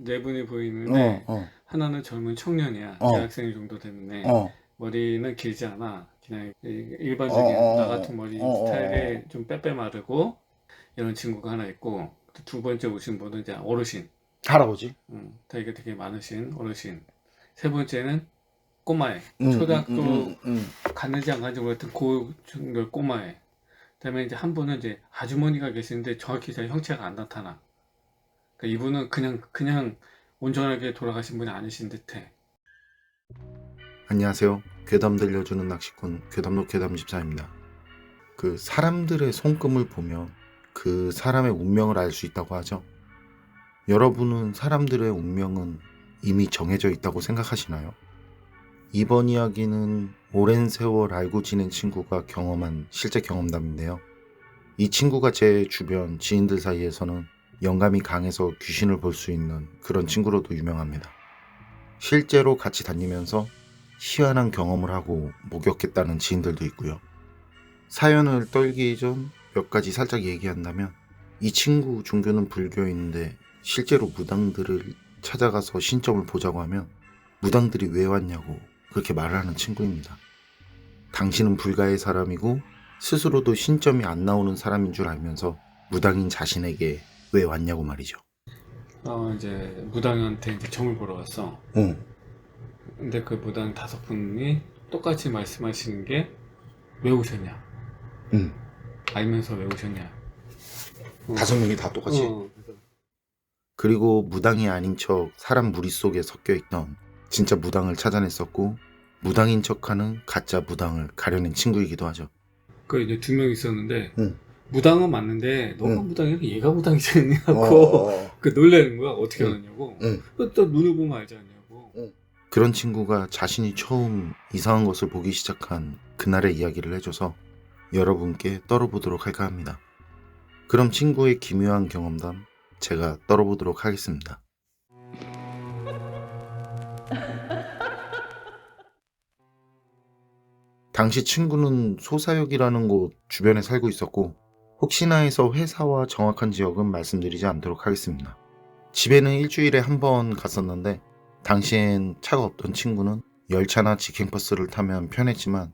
네 분이 보이는데 어, 하나는 젊은 청년이야. 어, 대학생 정도 됐는데 어, 머리는 길지 않아. 그냥 어, 일반적인 나 어, 같은 어, 머리 어, 스타일에 좀 빼빼 마르고 이런 친구가 하나 있고 두 번째 오신 분은 이제 어르신. 할아버지? 되게 많으신 어르신. 세 번째는 꼬마애. 응, 응, 응, 초등학교 응, 응. 갔는지 안 갔는지 모르겠던 고 정도 꼬마애. 그다음에 이제 한 분은 이제 아주머니가 계시는데 정확히 잘 형체가 안 나타나. 그러니까 이분은 그냥 온전하게 돌아가신 분이 아니신 듯해. 안녕하세요. 괴담 들려주는 낚시꾼 괴담록 괴담집사입니다. 그 사람들의 손금을 보면 그 사람의 운명을 알 수 있다고 하죠. 여러분은 사람들의 운명은 이미 정해져 있다고 생각하시나요? 이번 이야기는 오랜 세월 알고 지낸 친구가 경험한 실제 경험담인데요. 이 친구가 제 주변 지인들 사이에서는 영감이 강해서 귀신을 볼 수 있는 그런 친구로도 유명합니다. 실제로 같이 다니면서 희한한 경험을 하고 목격했다는 지인들도 있고요. 사연을 떨기 전 몇 가지 살짝 얘기한다면, 이 친구 종교는 불교인데 실제로 무당들을 찾아가서 신점을 보자고 하면 무당들이 왜 왔냐고 그렇게 말을 하는 친구입니다. 당신은 불가의 사람이고 스스로도 신점이 안 나오는 사람인 줄 알면서 무당인 자신에게 왜 왔냐고 말이죠. 이제 무당한테 이제 점을 보러 갔어. 응, 근데 그 무당 다섯 분이 똑같이 말씀하시는 게 왜 오셨냐? 응. 알면서 왜 오셨냐? 어, 5명이 다 똑같이. 어, 그리고 무당이 아닌 척 사람 무리 속에 섞여 있던 진짜 무당을 찾아냈었고, 무당인 척하는 가짜 무당을 가려낸 친구이기도 하죠. 그 이제 두 명 있었는데 응, 무당은 맞는데 너가 응, 무당이고 얘가 무당이지 어, 않냐고 어, 어, 그 놀라는 거야. 어떻게 응, 알았냐고. 응, 또 눈을 보면 알지 않냐고. 응. 그런 친구가 자신이 처음 이상한 것을 보기 시작한 그날의 이야기를 해줘서 여러분께 떨어보도록 할까 합니다. 그럼 친구의 기묘한 경험담 제가 떨어보도록 하겠습니다. 당시 친구는 소사역이라는 곳 주변에 살고 있었고, 혹시나 해서 회사와 정확한 지역은 말씀드리지 않도록 하겠습니다. 집에는 일주일에 한 번 갔었는데, 당시엔 차가 없던 친구는 열차나 직행버스를 타면 편했지만,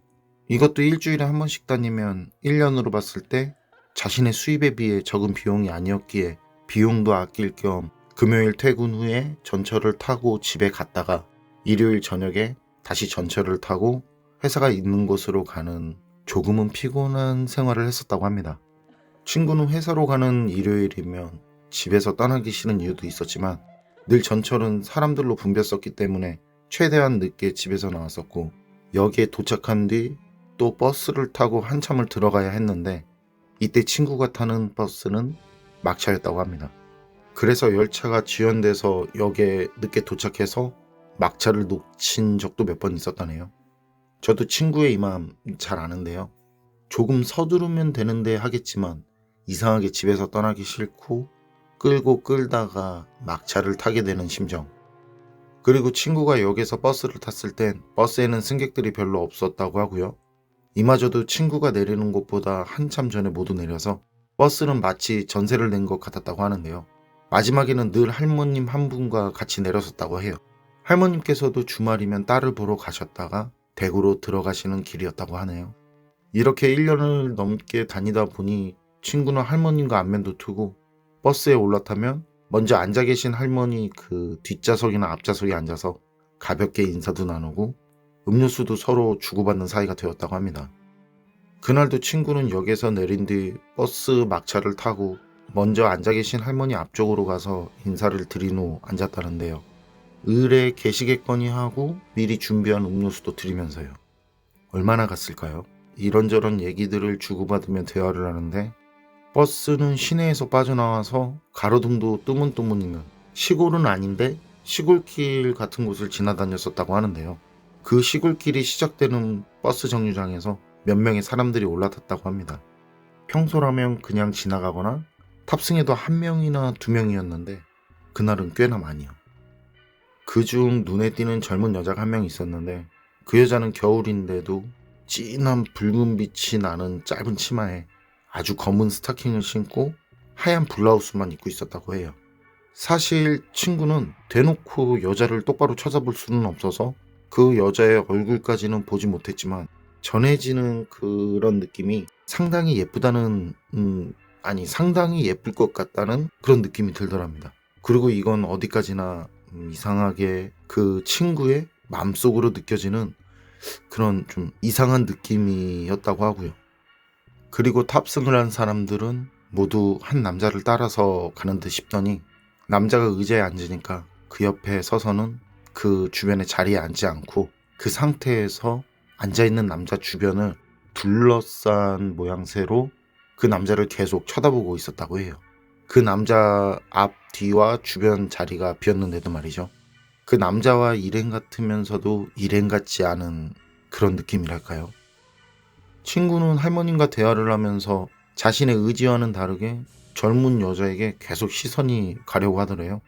이것도 일주일에 한 번씩 다니면 1년으로 봤을 때 자신의 수입에 비해 적은 비용이 아니었기에 비용도 아낄 겸 금요일 퇴근 후에 전철을 타고 집에 갔다가 일요일 저녁에 다시 전철을 타고 회사가 있는 곳으로 가는 조금은 피곤한 생활을 했었다고 합니다. 친구는 회사로 가는 일요일이면 집에서 떠나기 싫은 이유도 있었지만, 늘 전철은 사람들로 붐볐었기 때문에 최대한 늦게 집에서 나왔었고, 역에 도착한 뒤 또 버스를 타고 한참을 들어가야 했는데, 이때 친구가 타는 버스는 막차였다고 합니다. 그래서 열차가 지연돼서 역에 늦게 도착해서 막차를 놓친 적도 몇 번 있었다네요. 저도 친구의 이 마음 잘 아는데요. 조금 서두르면 되는데 하겠지만 이상하게 집에서 떠나기 싫고 끌고 끌다가 막차를 타게 되는 심정. 그리고 친구가 역에서 버스를 탔을 땐 버스에는 승객들이 별로 없었다고 하고요. 이마저도 친구가 내리는 곳보다 한참 전에 모두 내려서 버스는 마치 전세를 낸 것 같았다고 하는데요. 마지막에는 늘 할머님 한 분과 같이 내렸었다고 해요. 할머님께서도 주말이면 딸을 보러 가셨다가 대구로 들어가시는 길이었다고 하네요. 이렇게 1년을 넘게 다니다 보니 친구는 할머님과 안면도 트고, 버스에 올라타면 먼저 앉아 계신 할머니 그 뒷좌석이나 앞좌석에 앉아서 가볍게 인사도 나누고 음료수도 서로 주고받는 사이가 되었다고 합니다. 그날도 친구는 역에서 내린 뒤 버스 막차를 타고 먼저 앉아 계신 할머니 앞쪽으로 가서 인사를 드린 후 앉았다는데요. 을에 계시겠거니 하고 미리 준비한 음료수도 드리면서요. 얼마나 갔을까요? 이런저런 얘기들을 주고받으며 대화를 하는데, 버스는 시내에서 빠져나와서 가로등도 뜨문뜨문 있는 시골은 아닌데 시골길 같은 곳을 지나다녔었다고 하는데요. 그 시골길이 시작되는 버스 정류장에서 몇 명의 사람들이 올라탔다고 합니다. 평소라면 그냥 지나가거나 탑승해도 한 명이나 두 명이었는데 그날은 꽤나 많이요. 그중 눈에 띄는 젊은 여자가 한 명 있었는데, 그 여자는 겨울인데도 진한 붉은 빛이 나는 짧은 치마에 아주 검은 스타킹을 신고 하얀 블라우스만 입고 있었다고 해요. 사실 친구는 대놓고 여자를 똑바로 쳐다볼 수는 없어서 그 여자의 얼굴까지는 보지 못했지만 전해지는 그런 느낌이 상당히 예쁘다는 아니 상당히 예쁠 것 같다는 그런 느낌이 들더랍니다. 그리고 이건 어디까지나 이상하게 그 친구의 마음속으로 느껴지는 그런 좀 이상한 느낌이었다고 하고요. 그리고 탑승을 한 사람들은 모두 한 남자를 따라서 가는 듯 싶더니 남자가 의자에 앉으니까 그 옆에 서서는 그 주변에 자리에 앉지 않고 그 상태에서 앉아있는 남자 주변을 둘러싼 모양새로 그 남자를 계속 쳐다보고 있었다고 해요. 그 남자 앞, 뒤와 주변 자리가 비었는데도 말이죠. 그 남자와 일행 같으면서도 일행 같지 않은 그런 느낌이랄까요. 친구는 할머님과 대화를 하면서 자신의 의지와는 다르게 젊은 여자에게 계속 시선이 가려고 하더래요.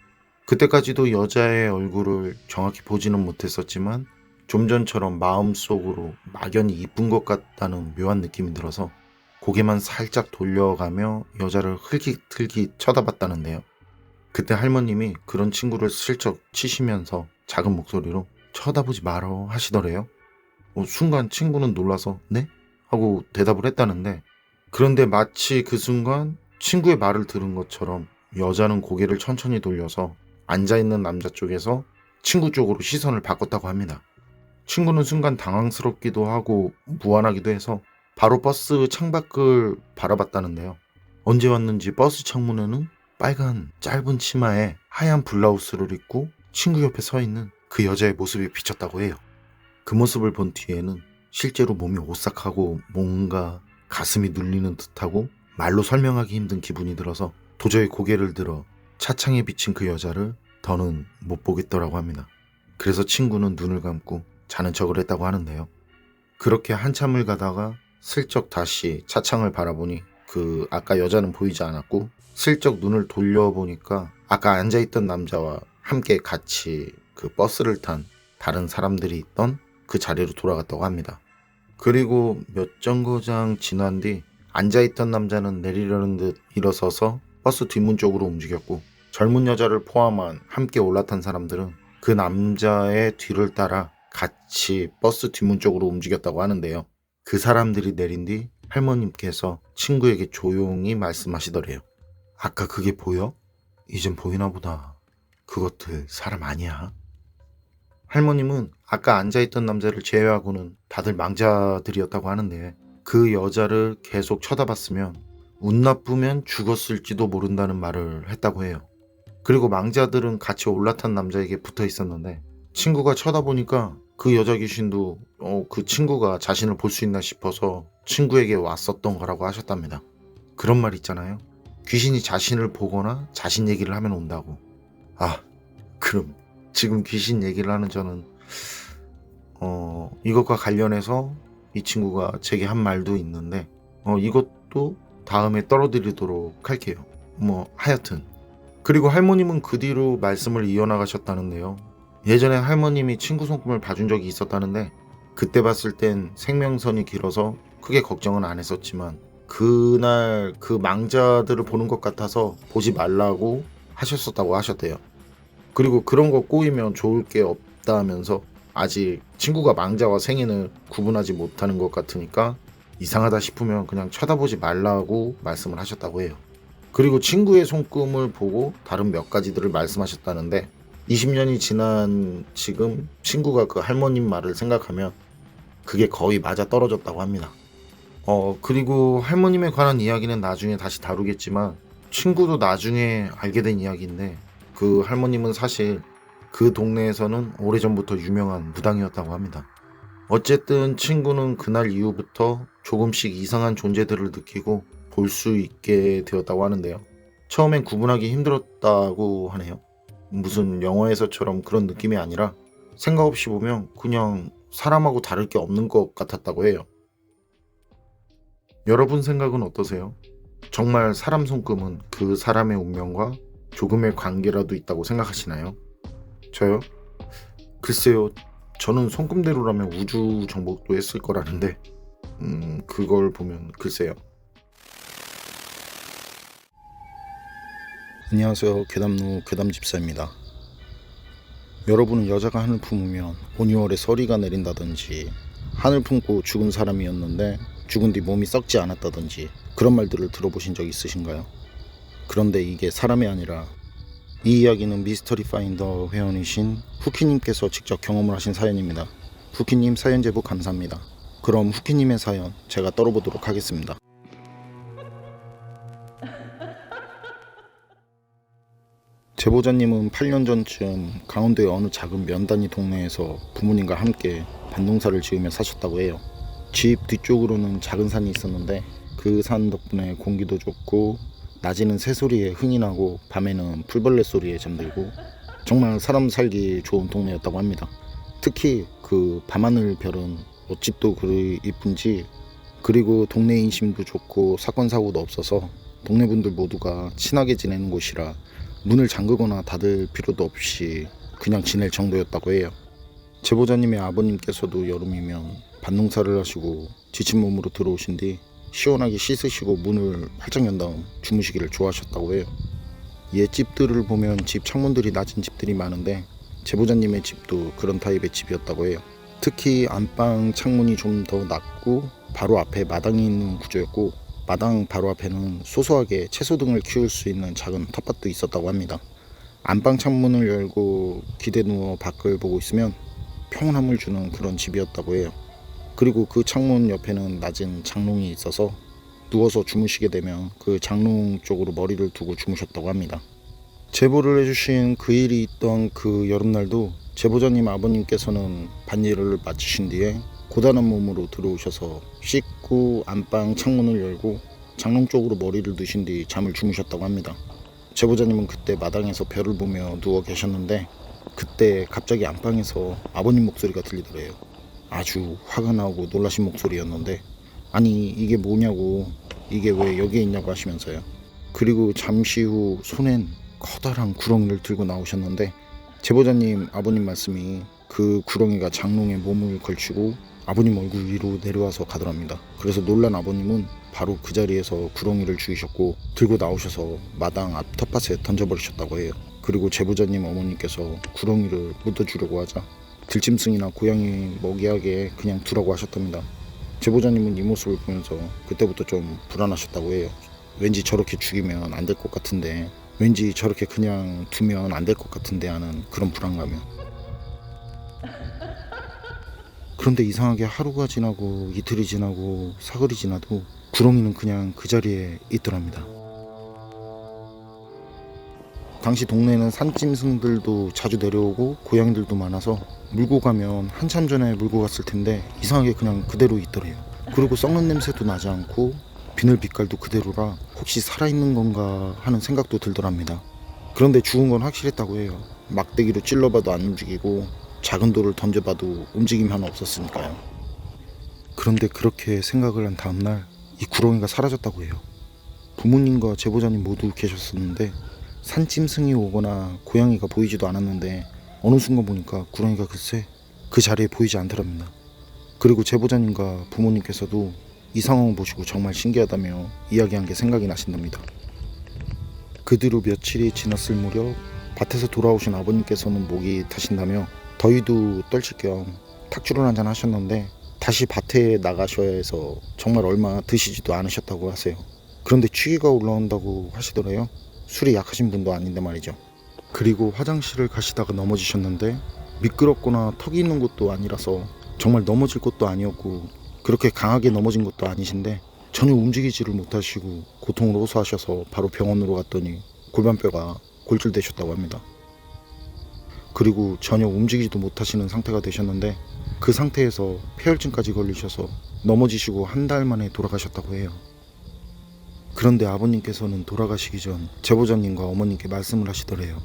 그때까지도 여자의 얼굴을 정확히 보지는 못했었지만 좀 전처럼 마음속으로 막연히 이쁜 것 같다는 묘한 느낌이 들어서 고개만 살짝 돌려가며 여자를 흘깃흘깃 쳐다봤다는데요. 그때 할머님이 그런 친구를 슬쩍 치시면서 작은 목소리로 쳐다보지 말어 하시더래요. 순간 친구는 놀라서 네? 하고 대답을 했다는데 그런데 마치 그 순간 친구의 말을 들은 것처럼 여자는 고개를 천천히 돌려서 앉아있는 남자 쪽에서 친구 쪽으로 시선을 바꿨다고 합니다. 친구는 순간 당황스럽기도 하고 무안하기도 해서 바로 버스 창밖을 바라봤다는데요. 언제 왔는지 버스 창문에는 빨간 짧은 치마에 하얀 블라우스를 입고 친구 옆에 서 있는 그 여자의 모습이 비쳤다고 해요. 그 모습을 본 뒤에는 실제로 몸이 오싹하고 뭔가 가슴이 눌리는 듯하고 말로 설명하기 힘든 기분이 들어서 도저히 고개를 들어 차창에 비친 그 여자를 더는 못 보겠더라고 합니다. 그래서 친구는 눈을 감고 자는 척을 했다고 하는데요. 그렇게 한참을 가다가 슬쩍 다시 차창을 바라보니 그 아까 여자는 보이지 않았고 슬쩍 눈을 돌려보니까 아까 앉아있던 남자와 함께 같이 그 버스를 탄 다른 사람들이 있던 그 자리로 돌아갔다고 합니다. 그리고 몇 정거장 지난 뒤 앉아있던 남자는 내리려는 듯 일어서서 버스 뒷문 쪽으로 움직였고 젊은 여자를 포함한 함께 올라탄 사람들은 그 남자의 뒤를 따라 같이 버스 뒷문 쪽으로 움직였다고 하는데요. 그 사람들이 내린 뒤 할머님께서 친구에게 조용히 말씀하시더래요. 아까 그게 보여? 이젠 보이나 보다. 그것들 사람 아니야. 할머님은 아까 앉아있던 남자를 제외하고는 다들 망자들이었다고 하는데 그 여자를 계속 쳐다봤으면 운 나쁘면 죽었을지도 모른다는 말을 했다고 해요. 그리고 망자들은 같이 올라탄 남자에게 붙어 있었는데 친구가 쳐다보니까 그 여자 귀신도 그 친구가 자신을 볼 수 있나 싶어서 친구에게 왔었던 거라고 하셨답니다. 그런 말 있잖아요. 귀신이 자신을 보거나 자신 얘기를 하면 온다고. 그럼 지금 귀신 얘기를 하는 저는 이것과 관련해서 이 친구가 제게 한 말도 있는데 이것도 다음에 떨어뜨리도록 할게요. 하여튼 그리고 할머님은 그 뒤로 말씀을 이어나가셨다는데요. 예전에 할머님이 친구 손금을 봐준 적이 있었다는데 그때 봤을 땐 생명선이 길어서 크게 걱정은 안 했었지만 그날 그 망자들을 보는 것 같아서 보지 말라고 하셨었다고 하셨대요. 그리고 그런 거 꼬이면 좋을 게 없다면서 아직 친구가 망자와 생인을 구분하지 못하는 것 같으니까 이상하다 싶으면 그냥 쳐다보지 말라고 말씀을 하셨다고 해요. 그리고 친구의 손금을 보고 다른 몇 가지들을 말씀하셨다는데 20년이 지난 지금 친구가 그 할머님 말을 생각하면 그게 거의 맞아 떨어졌다고 합니다. 그리고 할머님에 관한 이야기는 나중에 다시 다루겠지만 친구도 나중에 알게 된 이야기인데 그 할머님은 사실 그 동네에서는 오래전부터 유명한 무당이었다고 합니다. 어쨌든 친구는 그날 이후부터 조금씩 이상한 존재들을 느끼고 볼 수 있게 되었다고 하는데요. 처음엔 구분하기 힘들었다고 하네요. 무슨 영화에서처럼 그런 느낌이 아니라 생각 없이 보면 그냥 사람하고 다를 게 없는 것 같았다고 해요. 여러분 생각은 어떠세요? 정말 사람 손금은 그 사람의 운명과 조금의 관계라도 있다고 생각하시나요? 저요? 글쎄요. 저는 손금대로라면 우주 정복도 했을 거라는데 그걸 보면 글쎄요. 안녕하세요. 괴담루 괴담집사입니다. 여러분은 여자가 하늘 품으면 온 2월에 서리가 내린다든지, 하늘 품고 죽은 사람이었는데 죽은 뒤 몸이 썩지 않았다든지 그런 말들을 들어보신 적 있으신가요? 그런데 이게 사람이 아니라, 이 이야기는 미스터리 파인더 회원이신 후키님께서 직접 경험을 하신 사연입니다. 후키님 사연 제보 감사합니다. 그럼 후키님의 사연 제가 떨어보도록 하겠습니다. 제보자님은 8년 전쯤 강원도의 어느 작은 면단위 동네에서 부모님과 함께 밭농사를 지으며 사셨다고 해요. 집 뒤쪽으로는 작은 산이 있었는데 그 산 덕분에 공기도 좋고, 낮에는 새소리에 흥이 나고 밤에는 풀벌레 소리에 잠들고 정말 사람 살기 좋은 동네였다고 합니다. 특히 그 밤하늘 별은 어찌또 그리 이쁜지, 그리고 동네 인심도 좋고 사건 사고도 없어서 동네 분들 모두가 친하게 지내는 곳이라 문을 잠그거나 닫을 필요도 없이 그냥 지낼 정도였다고 해요. 제보자님의 아버님께서도 여름이면 밭농사를 하시고 지친 몸으로 들어오신 뒤 시원하게 씻으시고 문을 활짝 연 다음 주무시기를 좋아하셨다고 해요. 옛 집들을 보면 집 창문들이 낮은 집들이 많은데 제보자님의 집도 그런 타입의 집이었다고 해요. 특히 안방 창문이 좀 더 낮고 바로 앞에 마당이 있는 구조였고, 마당 바로 앞에는 소소하게 채소 등을 키울 수 있는 작은 텃밭도 있었다고 합니다. 안방 창문을 열고 기대 누워 밖을 보고 있으면 평온함을 주는 그런 집이었다고 해요. 그리고 그 창문 옆에는 낮은 장롱이 있어서 누워서 주무시게 되면 그 장롱 쪽으로 머리를 두고 주무셨다고 합니다. 제보를 해주신 그 일이 있던 그 여름날도 제보자님 아버님께서는 밭일을 마치신 뒤에 고단한 몸으로 들어오셔서 씻고 안방 창문을 열고 장롱 쪽으로 머리를 드신 뒤 잠을 주무셨다고 합니다. 제보자님은 그때 마당에서 별을 보며 누워 계셨는데 그때 갑자기 안방에서 아버님 목소리가 들리더래요. 아주 화가 나고 놀라신 목소리였는데, 아니 이게 뭐냐고, 이게 왜 여기에 있냐고 하시면서요. 그리고 잠시 후 손엔 커다란 구렁이를 들고 나오셨는데, 제보자님 아버님 말씀이 그 구렁이가 장롱에 몸을 걸치고 아버님 얼굴 위로 내려와서 가더랍니다. 그래서 놀란 아버님은 바로 그 자리에서 구렁이를 주우셨고 들고 나오셔서 마당 앞 텃밭에 던져버리셨다고 해요. 그리고 제보자님 어머니께서 구렁이를 묻어주려고 하자 들짐승이나 고양이 먹이하게 그냥 두라고 하셨답니다. 제보자님은 이 모습을 보면서 그때부터 좀 불안하셨다고 해요. 왠지 저렇게 죽이면 안 될 것 같은데, 왠지 저렇게 그냥 두면 안 될 것 같은데 하는 그런 불안감이요. 그런데 이상하게 하루가 지나고 이틀이 지나고 사흘이 지나도 구렁이는 그냥 그 자리에 있더랍니다. 당시 동네에는 산짐승들도 자주 내려오고 고양이들도 많아서 물고 가면 한참 전에 물고 갔을 텐데 이상하게 그냥 그대로 있더래요. 그리고 썩는 냄새도 나지 않고 비늘 빛깔도 그대로라 혹시 살아있는 건가 하는 생각도 들더랍니다. 그런데 죽은 건 확실했다고 해요. 막대기로 찔러봐도 안 움직이고 작은 돌을 던져봐도 움직임 하나 없었으니까요. 그런데 그렇게 생각을 한 다음날 이 구렁이가 사라졌다고 해요. 부모님과 제보자님 모두 계셨었는데 산짐승이 오거나 고양이가 보이지도 않았는데 어느 순간 보니까 구렁이가 글쎄 그 자리에 보이지 않더랍니다. 그리고 제보자님과 부모님께서도 이 상황을 보시고 정말 신기하다며 이야기한 게 생각이 나신답니다. 그 뒤로 며칠이 지났을 무렵 밭에서 돌아오신 아버님께서는 목이 타신다며 더위도 떨칠 겸 탁주를 한잔 하셨는데 다시 밭에 나가셔야 해서 정말 얼마 드시지도 않으셨다고 하세요. 그런데 취기가 올라온다고 하시더래요. 술이 약하신 분도 아닌데 말이죠. 그리고 화장실을 가시다가 넘어지셨는데 미끄럽거나 턱이 있는 곳도 아니라서 정말 넘어질 것도 아니었고 그렇게 강하게 넘어진 것도 아니신데 전혀 움직이지를 못하시고 고통을 호소하셔서 바로 병원으로 갔더니 골반뼈가 골절되셨다고 합니다. 그리고 전혀 움직이지도 못하시는 상태가 되셨는데 그 상태에서 폐혈증까지 걸리셔서 넘어지시고 한 달 만에 돌아가셨다고 해요. 그런데 아버님께서는 돌아가시기 전 제보자님과 어머님께 말씀을 하시더래요.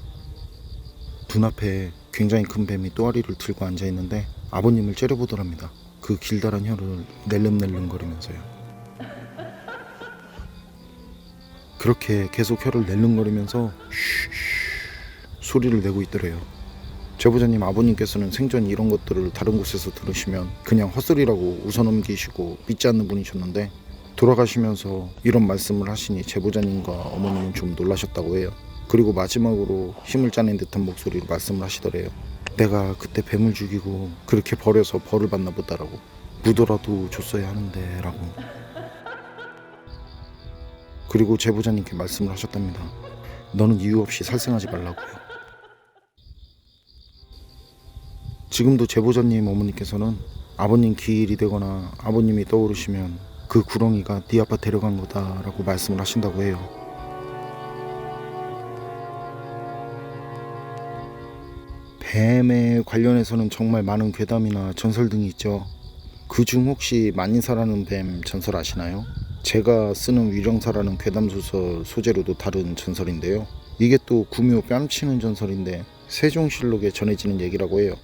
눈앞에 굉장히 큰 뱀이 또아리를 들고 앉아있는데 아버님을 째려보더랍니다. 그 길다란 혀를 낼름낼름거리면서요. 그렇게 계속 혀를 낼름거리면서 소리를 내고 있더래요. 제보자님 아버님께서는 생전 이런 것들을 다른 곳에서 들으시면 그냥 헛소리라고 웃어넘기시고 믿지 않는 분이셨는데 돌아가시면서 이런 말씀을 하시니 제보자님과 어머님은 좀 놀라셨다고 해요. 그리고 마지막으로 힘을 짜낸 듯한 목소리로 말씀을 하시더래요. 내가 그때 뱀을 죽이고 그렇게 버려서 벌을 받나 보다라고. 묻어라도 줬어야 하는데 라고. 그리고 제보자님께 말씀을 하셨답니다. 너는 이유 없이 살생하지 말라고요. 지금도 제보자님 어머니께서는 아버님 기일이 되거나 아버님이 떠오르시면 그 구렁이가 네 아빠 데려간 거다라고 말씀을 하신다고 해요. 뱀에 관련해서는 정말 많은 괴담이나 전설 등이 있죠. 그중 혹시 만인사라는 뱀 전설 아시나요? 제가 쓰는 위령사라는 괴담소설 소재로도 다룬 전설인데요. 이게 또 구묘 뺨치는 전설인데 세종실록에 전해지는 얘기라고 해요.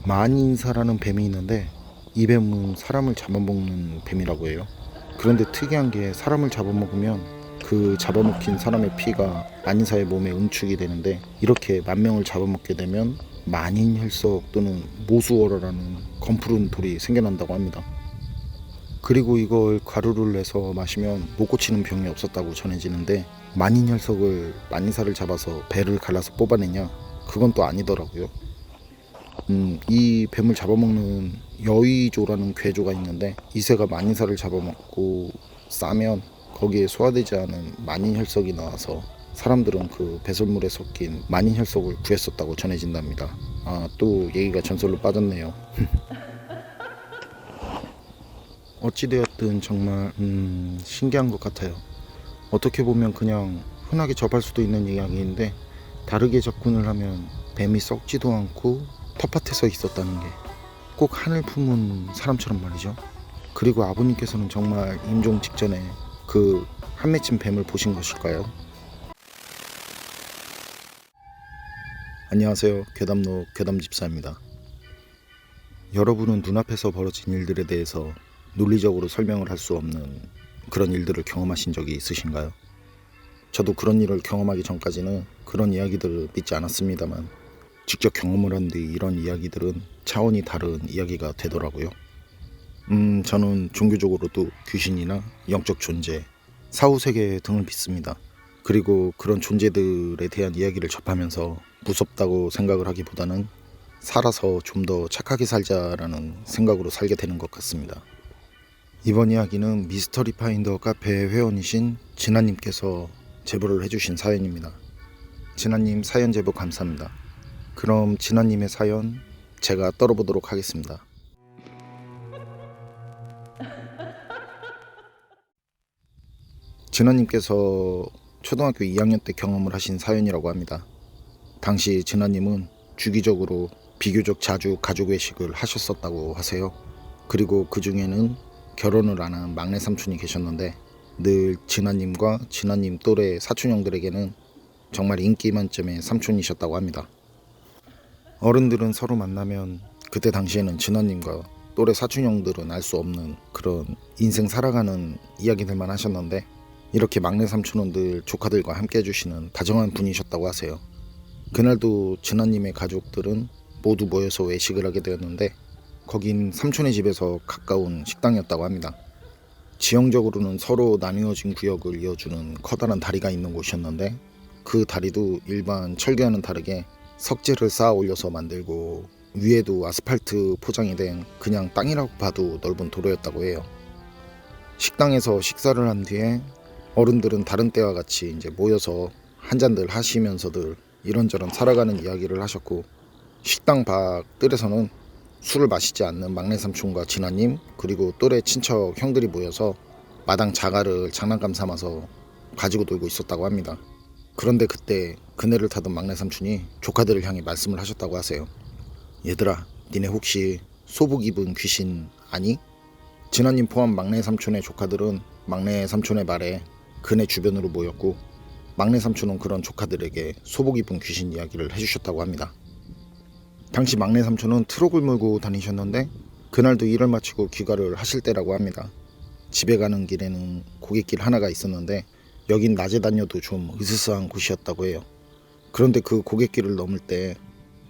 만인사라는 뱀이 있는데 이 뱀은 사람을 잡아먹는 뱀이라고 해요. 그런데 특이한 게 사람을 잡아먹으면 그 잡아먹힌 사람의 피가 만인사의 몸에 응축이 되는데 이렇게 만 명을 잡아먹게 되면 만인혈석 또는 모수어라라는 검푸른 돌이 생겨난다고 합니다. 그리고 이걸 가루를 내서 마시면 못 고치는 병이 없었다고 전해지는데 만인혈석을 만인사를 잡아서 배를 갈라서 뽑아내냐? 그건 또 아니더라고요. 이 뱀을 잡아먹는 여의조라는 괴조가 있는데 이 새가 만인사를 잡아먹고 싸면 거기에 소화되지 않은 만인혈석이 나와서 사람들은 그 배설물에 섞인 만인혈석을 구했었다고 전해진답니다. 또 얘기가 전설로 빠졌네요. 어찌되었든 정말 신기한 것 같아요. 어떻게 보면 그냥 흔하게 접할 수도 있는 이야기인데 다르게 접근을 하면 뱀이 썩지도 않고 텃밭에 서 있었다는 게 꼭 하늘 품은 사람처럼 말이죠. 그리고 아버님께서는 정말 임종 직전에 그 한 맺힌 뱀을 보신 것일까요? 안녕하세요. 괴담록 괴담집사입니다. 여러분은 눈앞에서 벌어진 일들에 대해서 논리적으로 설명을 할 수 없는 그런 일들을 경험하신 적이 있으신가요? 저도 그런 일을 경험하기 전까지는 그런 이야기들을 믿지 않았습니다만 직접 경험을 한 뒤 이런 이야기들은 차원이 다른 이야기가 되더라고요. 저는 종교적으로도 귀신이나 영적 존재, 사후세계 등을 믿습니다. 그리고 그런 존재들에 대한 이야기를 접하면서 무섭다고 생각을 하기보다는 살아서 좀 더 착하게 살자라는 생각으로 살게 되는 것 같습니다. 이번 이야기는 미스터리 파인더 카페 회원이신 진아님께서 제보를 해주신 사연입니다. 진아님 사연 제보 감사합니다. 그럼 진아님의 사연 제가 떨어보도록 하겠습니다. 진아님께서 초등학교 2학년 때 경험을 하신 사연이라고 합니다. 당시 진아님은 주기적으로 비교적 자주 가족 외식을 하셨었다고 하세요. 그리고 그 중에는 결혼을 안 한 막내 삼촌이 계셨는데 늘 진아님과 진아님 또래 사촌형들에게는 정말 인기 만점의 삼촌이셨다고 합니다. 어른들은 서로 만나면 그때 당시에는 진아님과 또래 사촌형들은 알 수 없는 그런 인생 살아가는 이야기들만 하셨는데 이렇게 막내 삼촌은 늘 조카들과 함께 해주시는 다정한 분이셨다고 하세요. 그날도 진아님의 가족들은 모두 모여서 외식을 하게 되었는데 거긴 삼촌의 집에서 가까운 식당이었다고 합니다. 지형적으로는 서로 나뉘어진 구역을 이어주는 커다란 다리가 있는 곳이었는데 그 다리도 일반 철교와는 다르게 석재를 쌓아 올려서 만들고 위에도 아스팔트 포장이 된 그냥 땅이라고 봐도 넓은 도로였다고 해요. 식당에서 식사를 한 뒤에 어른들은 다른 때와 같이 이제 모여서 한 잔들 하시면서들 이런저런 살아가는 이야기를 하셨고 식당 밖 뜰에서는 술을 마시지 않는 막내 삼촌과 진아님 그리고 또래 친척 형들이 모여서 마당 자갈을 장난감 삼아서 가지고 놀고 있었다고 합니다. 그런데 그때 그네를 타던 막내 삼촌이 조카들을 향해 말씀을 하셨다고 하세요. 얘들아, 니네 혹시 소복 입은 귀신 아니? 진아님 포함 막내 삼촌의 조카들은 막내 삼촌의 말에 그네 주변으로 모였고 막내 삼촌은 그런 조카들에게 소복 입은 귀신 이야기를 해주셨다고 합니다. 당시 막내 삼촌은 트럭을 몰고 다니셨는데 그날도 일을 마치고 귀가를 하실 때라고 합니다. 집에 가는 길에는 고갯길 하나가 있었는데 여긴 낮에 다녀도 좀 으스스한 곳이었다고 해요. 그런데 그 고갯길을 넘을 때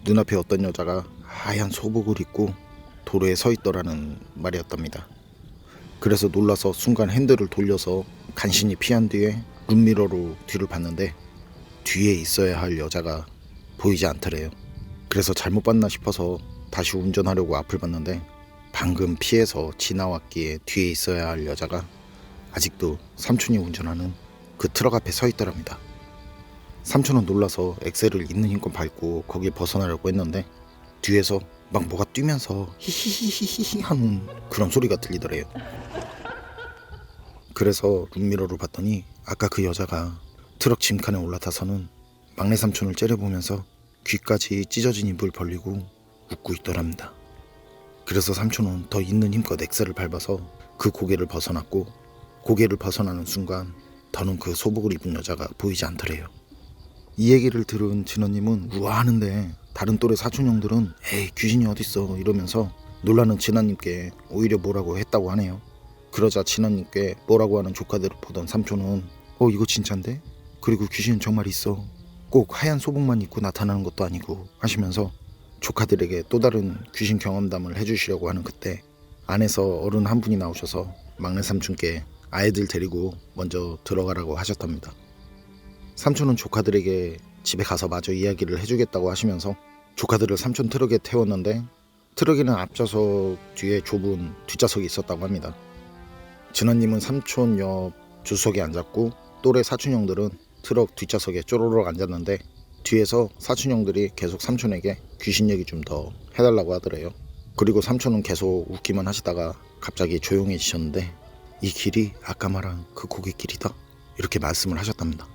눈앞에 어떤 여자가 하얀 소복을 입고 도로에 서 있더라는 말이었답니다. 그래서 놀라서 순간 핸들을 돌려서 간신히 피한 뒤에 룸미러로 뒤를 봤는데 뒤에 있어야 할 여자가 보이지 않더래요. 그래서 잘못 봤나 싶어서 다시 운전하려고 앞을 봤는데 방금 피해서 지나왔기에 뒤에 있어야 할 여자가 아직도 삼촌이 운전하는 그 트럭 앞에 서 있더랍니다. 삼촌은 놀라서 엑셀을 있는 힘껏 밟고 거길 벗어나려고 했는데 뒤에서 막 뭐가 뛰면서 히히히히히 하는 그런 소리가 들리더래요. 그래서 룸미러로 봤더니 아까 그 여자가 트럭 짐칸에 올라타서는 막내 삼촌을 째려보면서 귀까지 찢어진 입을 벌리고 웃고 있더랍니다. 그래서 삼촌은 더 있는 힘껏 엑셀을 밟아서 그 고개를 벗어났고 고개를 벗어나는 순간 더는 그 소복을 입은 여자가 보이지 않더래요. 이 얘기를 들은 진원님은 우아하는데 다른 또래 사촌형들은 에이 귀신이 어딨어 이러면서 놀라는 진아님께 오히려 뭐라고 했다고 하네요. 그러자 진아님께 뭐라고 하는 조카들을 보던 삼촌은 이거 진짠데? 그리고 귀신은 정말 있어. 꼭 하얀 소복만 입고 나타나는 것도 아니고 하시면서 조카들에게 또 다른 귀신 경험담을 해주시려고 하는 그때 안에서 어른 한 분이 나오셔서 막내 삼촌께 아이들 데리고 먼저 들어가라고 하셨답니다. 삼촌은 조카들에게 집에 가서 마저 이야기를 해주겠다고 하시면서 조카들을 삼촌 트럭에 태웠는데 트럭에는 앞좌석 뒤에 좁은 뒷좌석이 있었다고 합니다. 진아님은 삼촌 옆 주석에 앉았고 또래 사촌형들은 트럭 뒷좌석에 쪼로록 앉았는데 뒤에서 사촌형들이 계속 삼촌에게 귀신 얘기 좀 더 해달라고 하더래요. 그리고 삼촌은 계속 웃기만 하시다가 갑자기 조용해지셨는데 이 길이 아까 말한 그 고갯길이다 이렇게 말씀을 하셨답니다.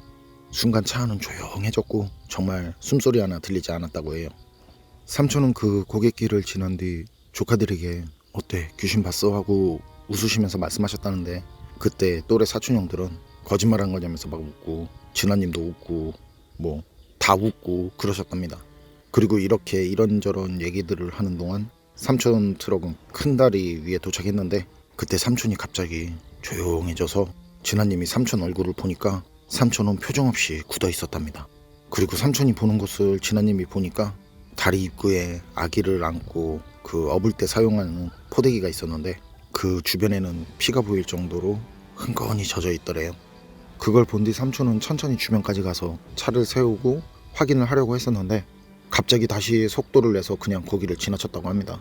순간 차 안은 조용해졌고 정말 숨소리 하나 들리지 않았다고 해요. 삼촌은 그 고갯길을 지난 뒤 조카들에게 어때 귀신 봤어? 하고 웃으시면서 말씀하셨다는데 그때 또래 사촌형들은 거짓말한 거냐면서 막 웃고 진아님도 웃고 뭐 다 웃고 그러셨답니다. 그리고 이렇게 이런저런 얘기들을 하는 동안 삼촌 트럭은 큰 다리 위에 도착했는데 그때 삼촌이 갑자기 조용해져서 진아님이 삼촌 얼굴을 보니까 삼촌은 표정 없이 굳어 있었답니다. 그리고 삼촌이 보는 것을 진아님이 보니까 다리 입구에 아기를 안고 그 업을 때 사용하는 포대기가 있었는데 그 주변에는 피가 보일 정도로 흥건히 젖어 있더래요. 그걸 본 뒤 삼촌은 천천히 주변까지 가서 차를 세우고 확인을 하려고 했었는데 갑자기 다시 속도를 내서 그냥 거기를 지나쳤다고 합니다.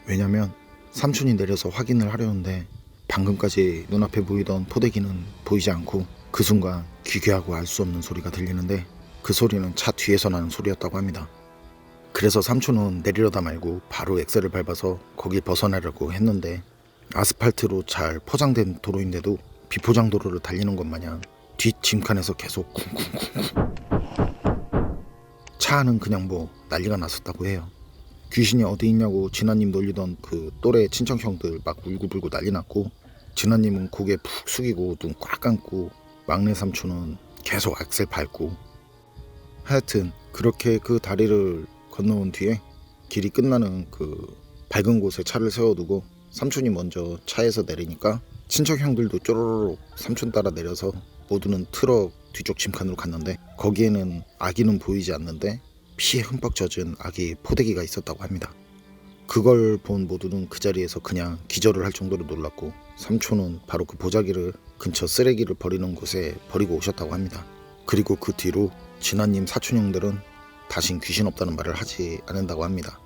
왜냐면 삼촌이 내려서 확인을 하려는데 방금까지 눈앞에 보이던 포대기는 보이지 않고 그 순간 기괴하고 알 수 없는 소리가 들리는데 그 소리는 차 뒤에서 나는 소리였다고 합니다. 그래서 삼촌은 내리려다 말고 바로 엑셀을 밟아서 거길 벗어나려고 했는데 아스팔트로 잘 포장된 도로인데도 비포장 도로를 달리는 것 마냥 뒷 짐칸에서 계속 쿵쿵쿵쿵 차 안은 그냥 뭐 난리가 났었다고 해요. 귀신이 어디 있냐고 진아님 놀리던 그 또래 친척형들 막 울고불고 난리 났고 진아님은 고개 푹 숙이고 눈 꽉 감고 막내 삼촌은 계속 악셀 밟고 하여튼 그렇게 그 다리를 건너온 뒤에 길이 끝나는 그 밝은 곳에 차를 세워두고 삼촌이 먼저 차에서 내리니까 친척 형들도 쪼로록 삼촌 따라 내려서 모두는 트럭 뒤쪽 짐칸으로 갔는데 거기에는 아기는 보이지 않는데 피에 흠뻑 젖은 아기 포대기가 있었다고 합니다. 그걸 본 모두는 그 자리에서 그냥 기절을 할 정도로 놀랐고 삼촌은 바로 그 보자기를 근처 쓰레기를 버리는 곳에 버리고 오셨다고 합니다. 그리고 그 뒤로 진아님 사촌형들은 다신 귀신 없다는 말을 하지 않는다고 합니다.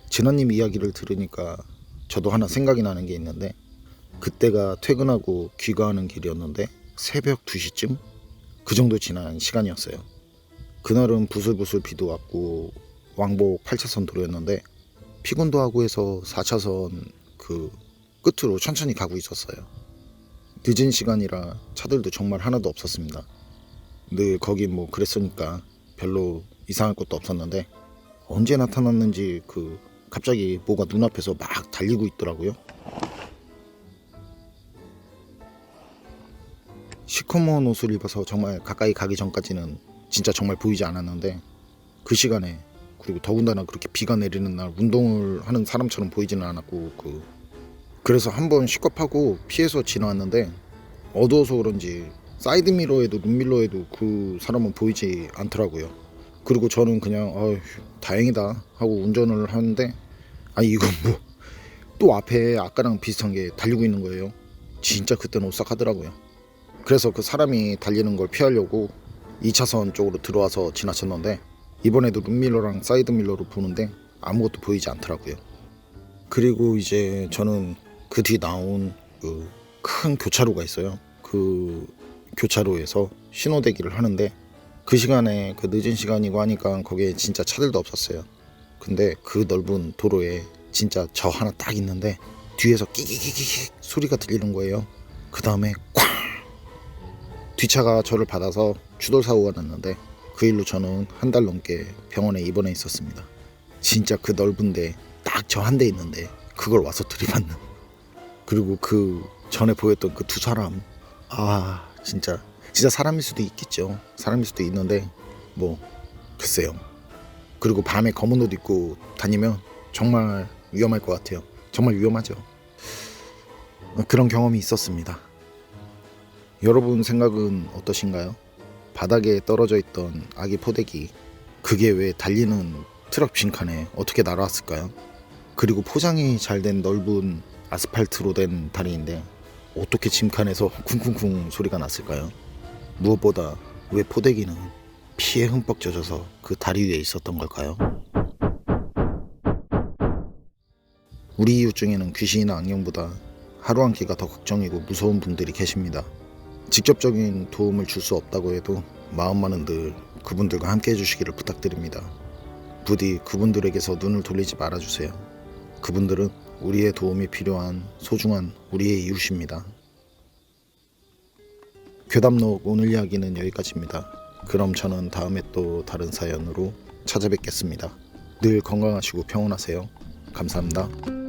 진아님 이야기를 들으니까 저도 하나 생각이 나는 게 있는데 그때가 퇴근하고 귀가하는 길이었는데 새벽 2시쯤? 그 정도 지난 시간이었어요. 그날은 부슬부슬 비도 왔고 왕복 8차선 도로였는데 피곤도 하고 해서 4차선 그 끝으로 천천히 가고 있었어요. 늦은 시간이라 차들도 정말 하나도 없었습니다. 늘 거긴 뭐 그랬으니까 별로 이상할 것도 없었는데 언제 나타났는지 갑자기 뭐가 눈앞에서 막 달리고 있더라고요. 시커먼 옷을 입어서 정말 가까이 가기 전까지는 진짜 정말 보이지 않았는데 그 시간에 그리고 더군다나 그렇게 비가 내리는 날 운동을 하는 사람처럼 보이지는 않았고 그래서 한번 시겁하고 피해서 지나왔는데 어두워서 그런지 사이드미러에도 룸밀러에도 그 사람은 보이지 않더라고요. 그리고 저는 그냥 다행이다 하고 운전을 하는데 이건 뭐 또 앞에 아까랑 비슷한 게 달리고 있는 거예요. 진짜 그때는 오싹하더라고요. 그래서 그 사람이 달리는 걸 피하려고 2차선 쪽으로 들어와서 지나쳤는데 이번에도 룸밀러랑 사이드밀러로 보는데 아무것도 보이지 않더라고요. 그리고 이제 저는 그 뒤 나온 그 큰 교차로가 있어요. 그 교차로에서 신호대기를 하는데 그 시간에 그 늦은 시간이고 하니까 거기에 진짜 차들도 없었어요. 근데 그 넓은 도로에 진짜 저 하나 딱 있는데 뒤에서 끼기기기 소리가 들리는 거예요. 그 다음에 쾅! 뒷차가 저를 받아서 추돌 사고가 났는데 그 일로 저는 한 달 넘게 병원에 입원해 있었습니다. 진짜 그 넓은데 딱 저 한 대 있는데 그걸 와서 들이받는. 그리고 그 전에 보였던 그 두 사람, 진짜 사람일 수도 있겠죠. 사람일 수도 있는데 뭐 글쎄요. 그리고 밤에 검은 옷 입고 다니면 정말 위험할 것 같아요. 정말 위험하죠. 그런 경험이 있었습니다. 여러분 생각은 어떠신가요? 바닥에 떨어져 있던 아기 포대기, 그게 왜 달리는 트럭 빈칸에 어떻게 날아왔을까요? 그리고 포장이 잘 된 넓은 아스팔트로 된 다리인데 어떻게 짐칸에서 쿵쿵쿵 소리가 났을까요? 무엇보다 왜 포대기는 피에 흠뻑 젖어서 그 다리 위에 있었던 걸까요? 우리 이웃 중에는 귀신이나 악령보다 하루 한 끼가 더 걱정이고 무서운 분들이 계십니다. 직접적인 도움을 줄 수 없다고 해도 마음만은 늘 그분들과 함께 해주시기를 부탁드립니다. 부디 그분들에게서 눈을 돌리지 말아주세요. 그분들은 우리의 도움이 필요한 소중한 우리의 이웃입니다. 괴담록 오늘 이야기는 여기까지입니다. 그럼 저는 다음에 또 다른 사연으로 찾아뵙겠습니다. 늘 건강하시고 평온하세요. 감사합니다.